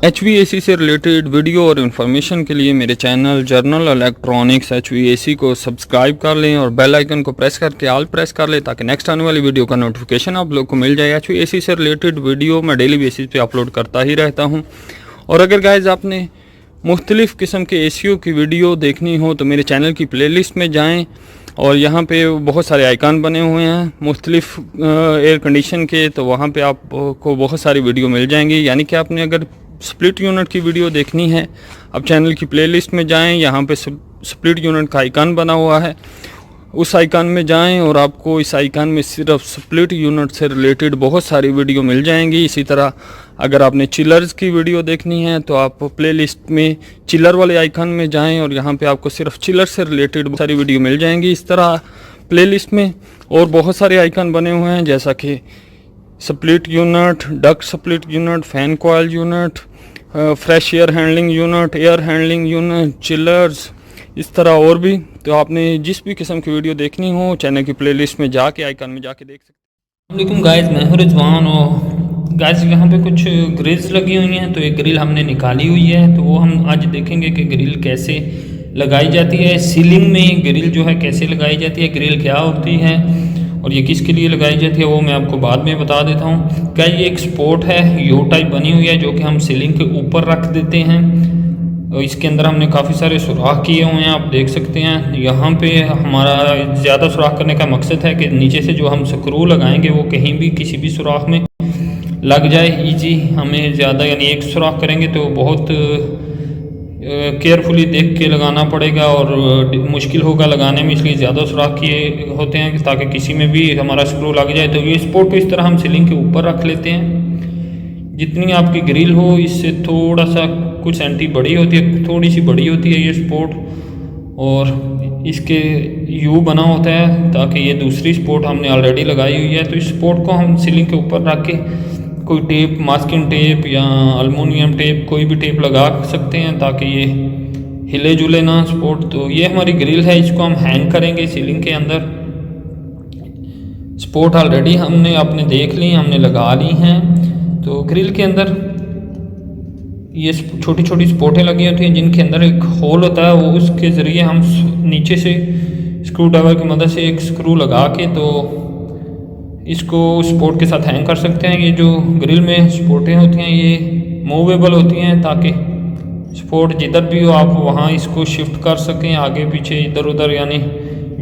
HVAC से related video और information के लिए मेरे चैनल जर्नल इलेक्ट्रॉनिक्स HVAC को सब्सक्राइब कर लें और बेल आइकन को प्रेस करके ऑल प्रेस कर लें ताकि नेक्स्ट आने वाली वीडियो का नोटिफिकेशन आप लोग को मिल जाए। HVAC से रिलेटेड वीडियो मैं डेली बेसिस पे अपलोड करता ही रहता हूं। और अगर गाइज आपने मुख्तलिफ़ किस्म के ACO की वीडियो देखनी हो तो मेरे चैनल की प्लेलिस्ट में जाएँ और यहाँ पे बहुत सारे आइकन बने हुए हैं मुख्तलिफ़ एयर कंडीशन के, तो वहाँ पे आपको बहुत सारी वीडियो मिल जाएंगी। यानी कि आपने अगर स्प्लिट यूनिट की वीडियो देखनी है, अब चैनल की प्लेलिस्ट में जाएं, यहाँ पे स्प्लिट यूनिट का आइकन बना हुआ है, उस आइकन में जाएं और आपको इस आइकन में सिर्फ स्प्लिट यूनिट से रिलेटेड बहुत सारी वीडियो मिल जाएंगी। इसी तरह अगर आपने चिलर्स की वीडियो देखनी है तो आप प्लेलिस्ट में चिलर वाले आइकन में जाएं और यहाँ पे आपको सिर्फ चिलर से रिलेटेड बहुत सारी वीडियो मिल जाएंगी। इस तरह प्लेलिस्ट में और बहुत सारे आइकन बने हुए हैं जैसा कि split unit, duct split unit, fan coil unit, fresh air handling unit, air handling unit, chillers, इस तरह और भी। तो आपने जिस भी किस्म की वीडियो देखनी हो चैनल की प्लेलिस्ट में जाके आइकन में जाके देख सकते हैं। वालेकुम गाइस, मैं हूं रिजवान और गाइस यहाँ पे कुछ ग्रिल्स लगी हुई हैं। तो एक ग्रिल हमने निकाली हुई है, तो वो हम आज देखेंगे कि ग्रिल कैसे लगाई जाती है। सीलिंग में ग्रिल जो है कैसे लगाई जाती है, ग्रिल क्या होती है और ये किसके लिए लगाई जाती है वो मैं आपको बाद में बता देता हूँ। क्या ये एक स्पोर्ट है, यू टाइप बनी हुई है जो कि हम सीलिंग के ऊपर रख देते हैं। और इसके अंदर हमने काफ़ी सारे सुराख किए हुए हैं, आप देख सकते हैं। यहाँ पे हमारा ज़्यादा सुराख करने का मकसद है कि नीचे से जो हम स्क्रू लगाएंगे वो कहीं भी किसी भी सुराख में लग जाए ईजी। हमें ज़्यादा यानी एक सुराख करेंगे तो बहुत केयरफुली देख के लगाना पड़ेगा और मुश्किल होगा लगाने में, इसलिए ज़्यादा सुराख किए होते हैं ताकि किसी में भी हमारा स्क्रू लग जाए। तो ये स्पोर्ट को इस तरह हम सीलिंग के ऊपर रख लेते हैं। जितनी आपकी ग्रिल हो इससे थोड़ा सा कुछ सेंटी बड़ी होती है, थोड़ी सी बड़ी होती है ये स्पोर्ट, और इसके यू बना होता है ताकि ये दूसरी स्पोर्ट हमने ऑलरेडी लगाई हुई है। तो इस स्पोर्ट को हम सीलिंग के ऊपर रख के कोई टेप, मास्किंग टेप या अल्मुनियम टेप, कोई भी टेप लगा सकते हैं ताकि ये हिले जुले ना स्पोर्ट। तो ये हमारी ग्रिल है, इसको हम हैंग करेंगे सीलिंग के अंदर। स्पोर्ट ऑलरेडी हमने अपने देख ली, हमने लगा ली हैं। तो ग्रिल के अंदर ये छोटी छोटी स्पोर्टें लगी होती हैं जिनके अंदर एक होल होता है, वो उसके ज़रिए हम नीचे से स्क्रू ड्राइवर की मदद से एक स्क्रू लगा के तो इसको स्पोर्ट के साथ हैंग कर सकते हैं। ये जो ग्रिल में स्पोर्टें होती हैं ये मूवेबल होती हैं ताकि स्पोर्ट जिधर भी हो आप वहाँ इसको शिफ्ट कर सकें, आगे पीछे इधर उधर, यानी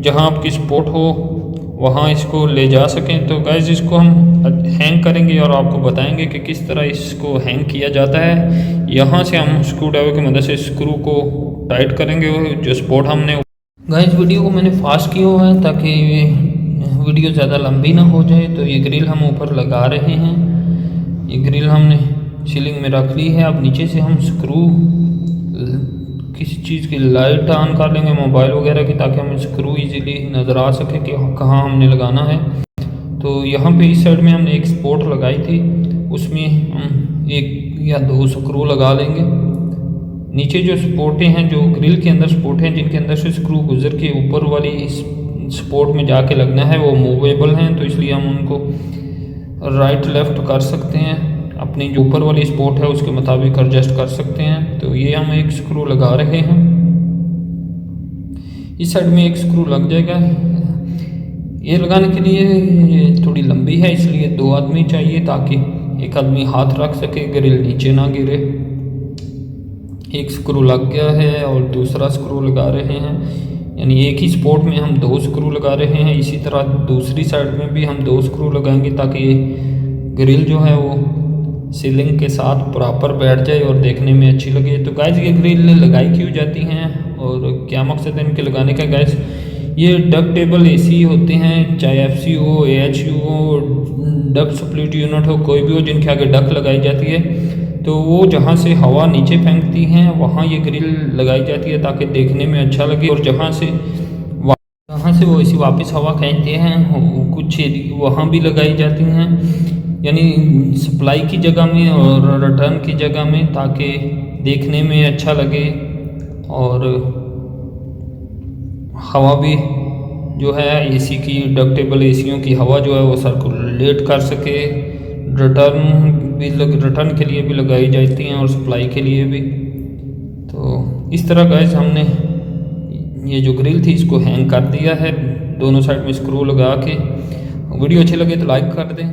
जहाँ आपकी स्पोर्ट हो वहाँ इसको ले जा सकें। तो गाइस इसको हम हैंग करेंगे और आपको बताएंगे कि किस तरह इसको हैंग किया जाता है। यहाँ से हम स्क्रू ड्राइवर की मदद से स्क्रू को टाइट करेंगे जो स्पोर्ट हमने। गाइस वीडियो को मैंने फास्ट किया हुआ है ताकि वीडियो ज़्यादा लंबी ना हो जाए। तो ये ग्रिल हम ऊपर लगा रहे हैं, ये ग्रिल हमने सीलिंग में रख ली है। अब नीचे से हम स्क्रू किसी चीज़ की लाइट ऑन कर लेंगे, मोबाइल वगैरह की, ताकि हमें स्क्रू इजीली नज़र आ सके कि कहाँ हमने लगाना है। तो यहाँ पे इस साइड में हमने एक स्पोर्ट लगाई थी, उसमें हम एक या दो स्क्रू लगा लेंगे। नीचे जो स्पोर्टें हैं, जो ग्रिल के अंदर स्पोर्ट हैं जिनके अंदर से स्क्रू गुजर के ऊपर वाली स्पोर्ट में जाके लगना है, वो मूवेबल हैं, तो इसलिए हम उनको राइट लेफ़्ट कर सकते हैं, अपनी जो ऊपर वाली स्पोर्ट है उसके मुताबिक एडजस्ट कर सकते हैं। तो ये हम एक स्क्रू लगा रहे हैं, इस साइड में एक स्क्रू लग जाएगा। ये लगाने के लिए थोड़ी लंबी है इसलिए दो आदमी चाहिए ताकि एक आदमी हाथ रख सके, ग्रिल नीचे ना गिरे। एक स्क्रू लग गया है और दूसरा स्क्रू लगा रहे हैं, यानी एक ही स्पोर्ट में हम दो स्क्रू लगा रहे हैं। इसी तरह दूसरी साइड में भी हम दो स्क्रू लगाएंगे ताकि ग्रिल जो है वो सीलिंग के साथ प्रॉपर बैठ जाए और देखने में अच्छी लगे। तो गाइस ये ग्रिल लगाई क्यों जाती हैं और क्या मकसद है इनके लगाने का। गाइस ये डक्टेबल AC होते हैं, चाहे FC हो, AHU हो, डक्ट स्प्लिट यूनिट हो, कोई भी हो जिनके आगे डक लगाई जाती है, तो वो जहाँ से हवा नीचे फेंकती हैं वहाँ ये ग्रिल लगाई जाती है ताकि देखने में अच्छा लगे। और जहाँ से वो ऐसी वापस हवा खींचते हैं कुछ वहाँ भी लगाई जाती हैं, यानी सप्लाई की जगह में और रिटर्न की जगह में, ताकि देखने में अच्छा लगे और हवा भी जो है AC की, डक्टेबल ACओं की हवा जो है वो सर्कुलेट कर सके। रिटर्न भी रिटर्न के लिए भी लगाई जाती हैं और सप्लाई के लिए भी। तो इस तरह गाइस हमने ये जो ग्रिल थी इसको हैंग कर दिया है दोनों साइड में स्क्रू लगा के। वीडियो अच्छी लगे तो लाइक कर दें।